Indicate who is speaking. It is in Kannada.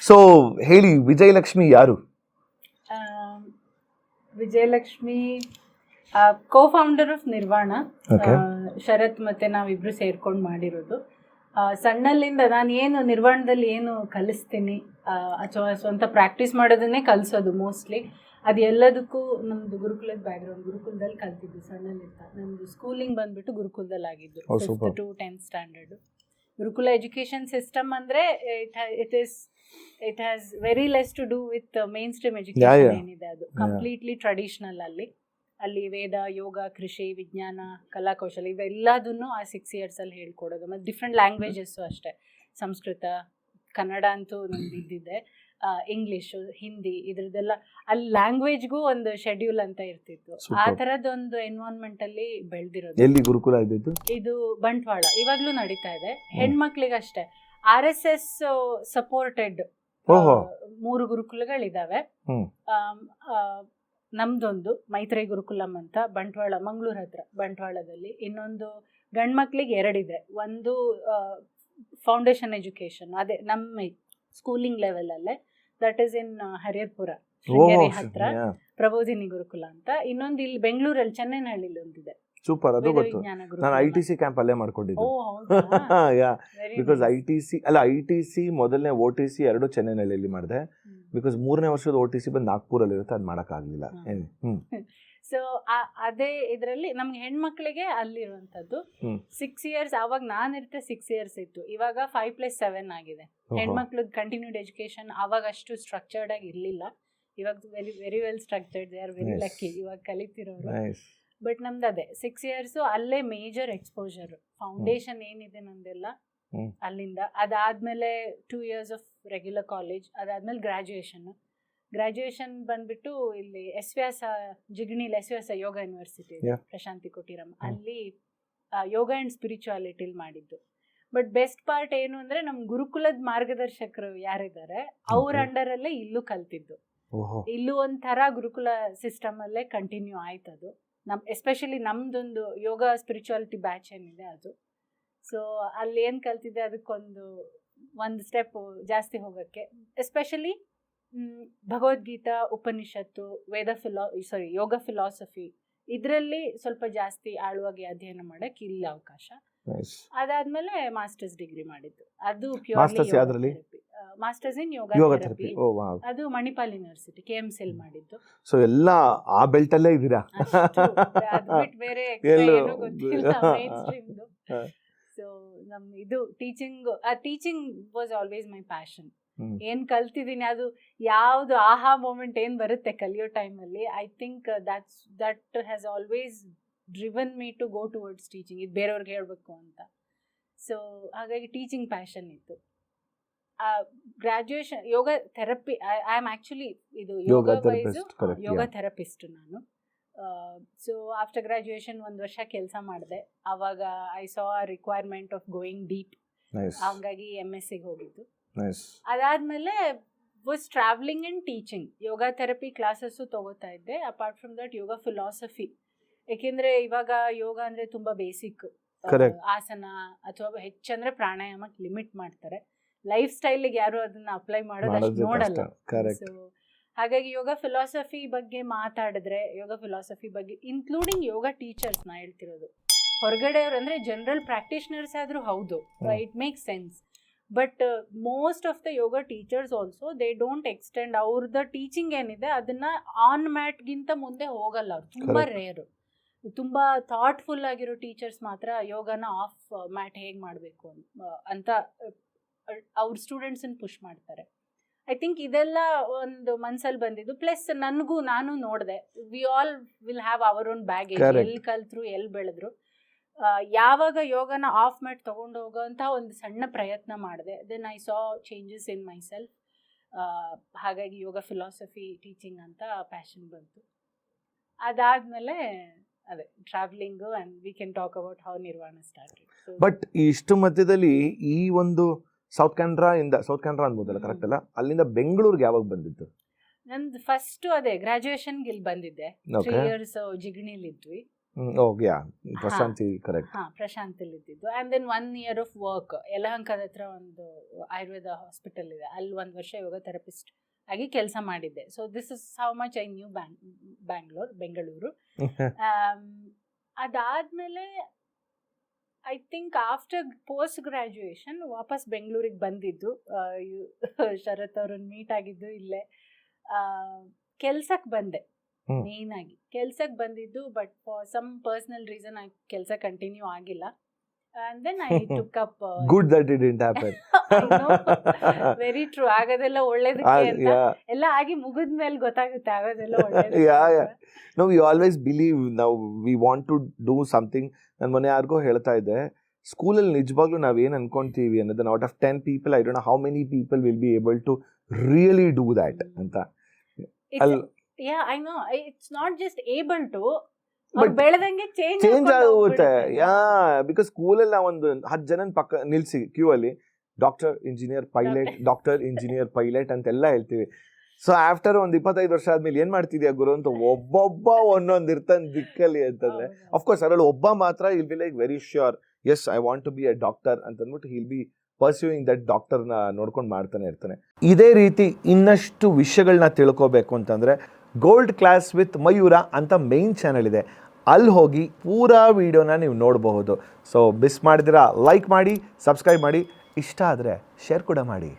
Speaker 1: ಸೊ ಹೇಳಿ, ವಿಜಯಲಕ್ಷ್ಮಿ ಯಾರು?
Speaker 2: Vijayalakshmi ಕೋ-ಫೌಂಡರ್ of Nirvana.
Speaker 1: Okay.
Speaker 2: ಶರತ್ ಮತ್ತೆ ನಾವಿಬ್ರು ಸೇರ್ಕೊಂಡು ಮಾಡಿರೋದು. ಸಣ್ಣಲ್ಲಿಂದ ನಾನು ಏನು ನಿರ್ವಾಣದಲ್ಲಿ ಏನು ಕಲಿಸ್ತೀನಿ ಅಥವಾ ಸ್ವಂತ ಪ್ರಾಕ್ಟೀಸ್ ಮಾಡೋದನ್ನೇ ಕಲಿಸೋದು ಮೋಸ್ಟ್ಲಿ. ಅದು ಎಲ್ಲದಕ್ಕೂ ನಮ್ಮದು ಗುರುಕುಲದ ಬ್ಯಾಕ್ಗ್ರೌಂಡ್, ಗುರುಕುಲದಲ್ಲಿ ಕಲ್ತಿದ್ದು ಸಣ್ಣಲ್ಲಿಂದ. ನಮ್ಮದು ಸ್ಕೂಲಿಂಗ್ ಬಂದ್ಬಿಟ್ಟು ಗುರುಕುಲದಲ್ಲಿ ಆಗಿದ್ದು, 5th to 10th standard. Gurukul education system ಅಂದರೆ it has very less to do with mainstream education ಏನಿದೆ ಅದು ಕಂಪ್ಲೀಟ್ಲಿ ಟ್ರೆಡಿಷನಲ್. ಅಲ್ಲಿ ವೇದ, ಯೋಗ, ಕೃಷಿ, ವಿಜ್ಞಾನ, ಕಲಾಕೌಶಲ ಇವೆಲ್ಲದನ್ನು ಆ 6 years ಅಲ್ಲಿ ಹೇಳ್ಕೊಡೋದು. ಮತ್ತು ಡಿಫ್ರೆಂಟ್ ಲ್ಯಾಂಗ್ವೇಜಸ್ಸು ಅಷ್ಟೇ, ಸಂಸ್ಕೃತ, ಕನ್ನಡ ಅಂತೂ ನಮ್ದು ಇದ್ದಿದ್ದೆ, ಇಂಗ್ಲೀಷು, ಹಿಂದಿ, ಇದ್ರದ್ದೆಲ್ಲ ಅಲ್ಲಿ ಲ್ಯಾಂಗ್ವೇಜ್ಗೂ ಒಂದು ಶೆಡ್ಯೂಲ್ ಅಂತ ಇರ್ತಿತ್ತು. ಆ ಥರದ್ದೊಂದು ಎನ್ವೈರನ್ಮೆಂಟಲ್ಲಿ ಬೆಳೆದಿರೋದು.
Speaker 1: ಎಲ್ಲಿ ಗುರುಕುಲ ಇದ್ದಿದ್ದು?
Speaker 2: ಇದು ಬಂಟ್ವಾಳ, ಇವಾಗಲೂ ನಡೀತಾ ಇದೆ. ಹೆಣ್ಮಕ್ಳಿಗಷ್ಟೇ RSS ಸಪೋರ್ಟೆಡ್ 3 ಗುರುಕುಲಗಳಿದ್ದಾವೆ. ನಮ್ದೊಂದು ಮೈತ್ರಿ ಗುರುಕುಲಂ ಅಂತ ಬಂಟ್ವಾಳ, ಮಂಗಳೂರು ಹತ್ರ ಬಂಟ್ವಾಳದಲ್ಲಿ. ಇನ್ನೊಂದು ಗಂಡು ಮಕ್ಳಿಗೆ 2 ಇದೆ. ಒಂದು ಫೌಂಡೇಶನ್ ಎಜುಕೇಶನ್, ಅದೇ ನಮ್ಮ ಸ್ಕೂಲಿಂಗ್ ಲೆವೆಲಲ್ಲೇ, that is in Hariharapura, Sringeri ಹತ್ರ, ಪ್ರಬೋಧಿನಿ ಗುರುಕುಲ ಅಂತ. ಇನ್ನೊಂದು ಇಲ್ಲಿ ಬೆಂಗಳೂರಲ್ಲಿ ಚೆನ್ನೈನಹಳ್ಳಿಲಿ ಒಂದಿದೆ.
Speaker 1: ಸೂಪರ್, ಅದು ಗೊತ್ತು. ನಾನು ITC ಕ್ಯಾಂಪ್ ಅಲ್ಲೇ ಮಾಡ್ಕೊಂಡಿದ್ದೆ. ಬಿಕಾಸ್ ITC ಮೊದಲನೇ OTC 2 ಚೆನ್ನೈನಹಳ್ಳಿಯಲ್ಲಿ ಮಾಡಿದೆ. ಬಿಕಾಸ್ 3ನೇ ವರ್ಷದ OTC ಬಂದು ನಾಗ್ಪುರಲ್ಲಿ ಇರುತ್ತೆ, ಅದು ಮಾಡೋಕ್ಕಾಗಲಿಲ್ಲ.
Speaker 2: ಸೊ ಅದೇ ಇದರಲ್ಲಿ ನಮ್ಗೆ ಹೆಣ್ಮಕ್ಳಿಗೆ ಅಲ್ಲಿರುವಂಥದ್ದು 6 years. ಆವಾಗ ನಾನಿರ್ತೆ 6 years ಇತ್ತು, ಇವಾಗ 5+7 ಆಗಿದೆ. ಹೆಣ್ಮಕ್ಳದ್ದು ಕಂಟಿನ್ಯೂಡ್ ಎಜುಕೇಶನ್ ಆವಾಗ ಅಷ್ಟು ಸ್ಟ್ರಕ್ಚರ್ಡ್ ಆಗಿ ಇರಲಿಲ್ಲ. ಇವಾಗ very well structured, they are very lucky ಇವಾಗ ಕಲಿತಿರೋರು. ಬಟ್ ನಮ್ದು ಅದೇ 6 years ಅಲ್ಲೇ ಮೇಜರ್ ಎಕ್ಸ್ಪೋಜರ್. ಫೌಂಡೇಶನ್ ಏನಿದೆ ನಮ್ದೆಲ್ಲ ಅಲ್ಲಿಂದ. ಅದಾದ್ಮೇಲೆ 2 years ಆಫ್ ರೆಗ್ಯುಲರ್ ಕಾಲೇಜ್, ಅದಾದ್ಮೇಲೆ ಗ್ರಾಜುಯೇಷನ್ ಬಂದ್ಬಿಟ್ಟು ಇಲ್ಲಿ ಎಸ್ವ್ಯಾಸ ಜಿಗಣಿಲಿ, ಎಸ್ವ್ಯಾಸ ಯೋಗ ಯೂನಿವರ್ಸಿಟಿ ಇದೆ, ಪ್ರಶಾಂತಿ ಕೊಟ್ಟಿರಮ್, ಅಲ್ಲಿ ಯೋಗ ಆ್ಯಂಡ್ ಸ್ಪಿರಿಚುವಾಲಿಟಿಲಿ ಮಾಡಿದ್ದು. ಬಟ್ ಬೆಸ್ಟ್ ಪಾರ್ಟ್ ಏನು ಅಂದರೆ ನಮ್ಮ ಗುರುಕುಲದ ಮಾರ್ಗದರ್ಶಕರು ಯಾರಿದ್ದಾರೆ ಅವ್ರ ಅಂಡರಲ್ಲೇ ಇಲ್ಲೂ ಕಲ್ತಿದ್ದು. ಇಲ್ಲೂ ಒಂಥರ ಗುರುಕುಲ ಸಿಸ್ಟಮಲ್ಲೇ ಕಂಟಿನ್ಯೂ ಆಯ್ತದು. ಎಸ್ಪೆಷಲಿ ನಮ್ದೊಂದು ಯೋಗ ಸ್ಪಿರಿಚುವಾಲಿಟಿ ಬ್ಯಾಚ್ ಏನಿದೆ ಅದು. ಸೊ ಅಲ್ಲಿ ಏನು ಕಲ್ತಿದ್ದೆ ಅದಕ್ಕೊಂದು ಸ್ಟೆಪ್ ಜಾಸ್ತಿ ಹೋಗೋಕ್ಕೆ, ಎಸ್ಪೆಷಲಿ ಭಗವದ್ಗೀತಾ, ಉಪನಿಷತ್ತು, ಯೋಗ ಫಿಲಾಸಫಿ ಇದರಲ್ಲಿ ಸ್ವಲ್ಪ ಜಾಸ್ತಿ ಆಳವಾಗಿ ಅಧ್ಯಯನ ಮಾಡೋಕ್ಕೆ ಇಲ್ಲಿ ಅವಕಾಶ. ಅದಾದ್ಮೇಲೆ ಮಾಸ್ಟರ್ಸ್ ಡಿಗ್ರಿ ಮಾಡಿದ್ದು, ಅದು purely masters in yoga therapy. ಅದು ಮಣಿಪಾಲ್ ಯೂನಿವರ್ಸಿಟಿ KMCL ಮಾಡಿದ್ದು.
Speaker 1: ಸೊ ಎಲ್ಲ ಆ ಬೆಲ್ಟ್ ಅಲ್ಲೇ ಇದ್ದೀರಾ?
Speaker 2: ಬೇರೆ ಏನೂ ಗೊತ್ತಿಲ್ಲ ಮೇನ್ ಸ್ಟ್ರೀಮ್ದು. ಸೊ ನಮ್ ಇದು teaching was always my passion. ಏನ್ ಕಲ್ತಿದ್ದೀನಿ ಅದು ಯಾವ್ದು ಆಹಾ ಮೂಮೆಂಟ್ ಏನ್ ಬರುತ್ತೆ ಕಲಿಯೋ ಟೈಮಲ್ಲಿ, I think that has always driven me to go towards teaching. ಇದು ಬೇರೆಯವ್ರಿಗೆ ಹೇಳ್ಬೇಕು ಅಂತ. ಸೊ ಹಾಗಾಗಿ ಟೀಚಿಂಗ್ ಪ್ಯಾಷನ್ ಇತ್ತು. Graduation yoga therapy, I am actually ಇದು ಯೋಗ ಥೆರಪಿಸ್ಟ್ ನಾನು. ಸೊ ಆಫ್ಟರ್ ಗ್ರಾಜುಯೇಷನ್ 1 ವರ್ಷ ಕೆಲಸ ಮಾಡಿದೆ. ಆವಾಗ I saw requirement of going deep, ಹಾಗಾಗಿ MSc ಹೋಗಿದ್ದು. ಅದಾದ್ಮೇಲೆ was travelling and teaching. Yoga therapy classes ತಗೋತಾ ಇದ್ದೆ. Apart from that yoga philosophy, ಏಕೆಂದ್ರೆ ಇವಾಗ ಯೋಗ ಅಂದ್ರೆ ತುಂಬಾ ಬೇಸಿಕ್, ಆಸನ ಅಥವಾ ಹೆಚ್ಚಂದ್ರೆ ಪ್ರಾಣಾಯಾಮಕ್ಕೆ ಲಿಮಿಟ್ ಮಾಡ್ತಾರೆ. ಲೈಫ್ ಸ್ಟೈಲಿಗೆ ಯಾರು ಅದನ್ನ ಅಪ್ಲೈ ಮಾಡೋದಷ್ಟು ನೋಡಲ್ಲ. ಸೊ ಹಾಗಾಗಿ ಯೋಗ ಫಿಲಾಸಫಿ ಬಗ್ಗೆ ಮಾತಾಡಿದ್ರೆ, ಯೋಗ ಫಿಲಾಸಫಿ ಬಗ್ಗೆ ಇನ್ಕ್ಲೂಡಿಂಗ್ ಯೋಗ ಟೀಚರ್ಸ್ ನಾ ಹೇಳ್ತಿರೋದು, ಹೊರಗಡೆಯವ್ರು ಅಂದರೆ ಜನರಲ್ ಪ್ರಾಕ್ಟೀಷನರ್ಸ್ ಆದರೂ ಹೌದು, it makes sense. But most of the yoga teachers also they don't extend ಅವ್ರದ್ದು ಟೀಚಿಂಗ್ ಏನಿದೆ ಅದನ್ನ ಆನ್ ಮ್ಯಾಟ್ಗಿಂತ ಮುಂದೆ ಹೋಗಲ್ಲ ಅವ್ರು. ತುಂಬ ರೇರು. ತುಂಬ ಥಾಟ್ಫುಲ್ ಆಗಿರೋ ಟೀಚರ್ಸ್ ಮಾತ್ರ ಯೋಗನ ಆಫ್ ಮ್ಯಾಟ್ ಹೇಗೆ ಮಾಡಬೇಕು ಅಂತ ಅವ್ರ ಸ್ಟೂಡೆಂಟ್ಸನ್ನು ಪುಷ್ ಮಾಡ್ತಾರೆ. ಐ ಥಿಂಕ್ ಇದೆಲ್ಲ ಒಂದು ಮನ್ಸಲ್ಲಿ ಬಂದಿದ್ದು. ಪ್ಲಸ್ ನಾನು ನೋಡಿದೆ, we all will have our own baggage. ಎಲ್ಲಿ ಕಲ್ತರು, ಎಲ್ಲಿ ಬೆಳೆದ್ರು. ಯಾವಾಗ ಯೋಗನ ಆಫ್ ಮ್ಯಾಟ್ ತೊಗೊಂಡು ಹೋಗೋಂಥ ಒಂದು ಸಣ್ಣ ಪ್ರಯತ್ನ ಮಾಡಿದೆ, then I saw changes in myself. ಹಾಗಾಗಿ ಯೋಗ ಫಿಲಾಸಫಿ ಟೀಚಿಂಗ್ ಅಂತ ಪ್ಯಾಷನ್ ಬಂತು. ಅದಾದಮೇಲೆ ಅದೇ travelling, and we can talk about how Nirvana started.
Speaker 1: But ಇಷ್ಟು ಮಧ್ಯದಲ್ಲಿ ಈ ಒಂದು ಸೌತ್ ಕ್ಯಾನ್ರಾ ಅನ್ಬೋದಲ್ಲ, ಕರೆಕ್ಟ್ ಅಲ್ಲ? ಅಲ್ಲಿಂದ ಬೆಂಗಳೂರಿಗೆ ಯಾವಾಗ ಬಂದಿದ್ದು?
Speaker 2: ನಂದು ಫಸ್ಟ್ ಅದೇ ಗ್ರಾಜುಯೇಷನ್ಗೆ ಇಲ್ಲಿ ಬಂದಿದ್ದೆ. 3 years ಜಿಗಣಿಲಿದ್ವಿ.
Speaker 1: Okay Prashanti correct.
Speaker 2: ಪ್ರಶಾಂತಲ್ಲಿ ಇದ್ದಿದ್ದು. And then 1 year of work ಯಲಹಂಕದ ಹತ್ರ ಒಂದು ಆಯುರ್ವೇದ ಹಾಸ್ಪಿಟಲ್ ಇದೆ, ಅಲ್ಲಿ 1 ವರ್ಷ ಯೋಗ ಥೆರಪಿಸ್ಟ್ ಆಗಿ ಕೆಲಸ ಮಾಡಿದ್ದೆ. So this is how much I knew Bengaluru. ಅದಾದಮೇಲೆ I think after post graduation ವಾಪಸ್ ಬೆಂಗಳೂರಿಗೆ ಬಂದಿದ್ದು, ಶರತ್ ಅವ್ರನ್ನ ಮೀಟ್ ಆಗಿದ್ದು ಇಲ್ಲೇ. ಕೆಲ್ಸಕ್ಕೆ ಬಂದೆ, ಮೇನ್ ಆಗಿ ಕೆಲ್ಸಕ್ಕೆ ಬಂದಿದ್ದು. But for some personal reason ಕೆಲಸ ಕಂಟಿನ್ಯೂ ಆಗಿಲ್ಲ. And then I took up
Speaker 1: good that it didn't happen.
Speaker 2: Very true. ಆಗೋದೆಲ್ಲ ಒಳ್ಳೇದಕ್ಕೆ ಅಂತ ಎಲ್ಲ ಆಗಿ ಮುಗಿದ್ಮೇಲೆ ಗೊತ್ತಾಗುತ್ತೆ ಆಗೋದೆಲ್ಲ ಒಳ್ಳೇದಕ್ಕೆ.
Speaker 1: No, we always believe now we want to do something. ನಾನು ಮೊನ್ನೆ ಯಾರಿಗೋ ಹೇಳ್ತಾ ಇದ್ದೆ, ಸ್ಕೂಲಲ್ಲಿ ನಿಜವಾಗ್ಲೂ ನಾವೇನು ಅನ್ಕೊಂತೀವಿ ಅನ್ನೋದನ್ನ out of 10 people I don't know how many people will be able to really do that ಅಂತ.
Speaker 2: Yeah, I know. It's not just able to, ಬೆಳೆದಂಗೆ ಚೇಂಜ್
Speaker 1: ಆಗುತ್ತೆ. ಬಿಕಾಸ್ ಸ್ಕೂಲಲ್ಲಿ ಒಂದು 10 ಜನ ಪಕ್ಕ ನಿಲ್ಸಿ ಕ್ಯೂ ಅಲ್ಲಿ ಡಾಕ್ಟರ್ ಇಂಜಿನಿಯರ್ ಪೈಲಟ್ ಅಂತೆಲ್ಲ ಹೇಳ್ತೀವಿ. ಸೊ ಆಫ್ಟರ್ ಒಂದು 25 ವರ್ಷ ಆದ್ಮೇಲೆ ಏನ್ ಮಾಡ್ತಿದ್ಯಾ ಗುರು ಅಂತ ಒಬ್ಬೊಬ್ಬ ಒಂದೊಂದು ಇರ್ತಾನೆ ದಿಕ್ಕಲ್ಲಿ ಅಂತಂದ್ರೆ, ಅಫ್ಕೋರ್ಸ್ ಅದರಲ್ಲಿ ಒಬ್ಬ ಮಾತ್ರ will be like very sure yes I want to be a doctor ಅಂತಂದ್ಬಿಟ್ಟು ಹಿಲ್ ಬಿ ಪರ್ಸ್ಯೂಯಿಂಗ್ ದಟ್ ಡಾಕ್ಟರ್ನ ನೋಡ್ಕೊಂಡು ಮಾಡ್ತಾನೆ ಇರ್ತಾನೆ. ಇದೇ ರೀತಿ ಇನ್ನಷ್ಟು ವಿಷಯಗಳನ್ನ ತಿಳ್ಕೊಬೇಕು ಅಂತಂದ್ರೆ ಗೋಲ್ಡ್ ಕ್ಲಾಸ್ ವಿತ್ ಮಯೂರ ಅಂತ ಮೇನ್ ಚಾನಲ್ ಇದೆ, ಅಲ್ಲಿ ಹೋಗಿ ಪೂರಾ ವಿಡಿಯೋನ ನೀವು ನೋಡಬಹುದು. ಸೊ ಮಿಸ್ ಮಾಡಿದಿರಾ ಲೈಕ್ ಮಾಡಿ, ಸಬ್ಸ್ಕ್ರೈಬ್ ಮಾಡಿ, ಇಷ್ಟ ಆದರೆ ಶೇರ್ ಕೂಡ ಮಾಡಿ.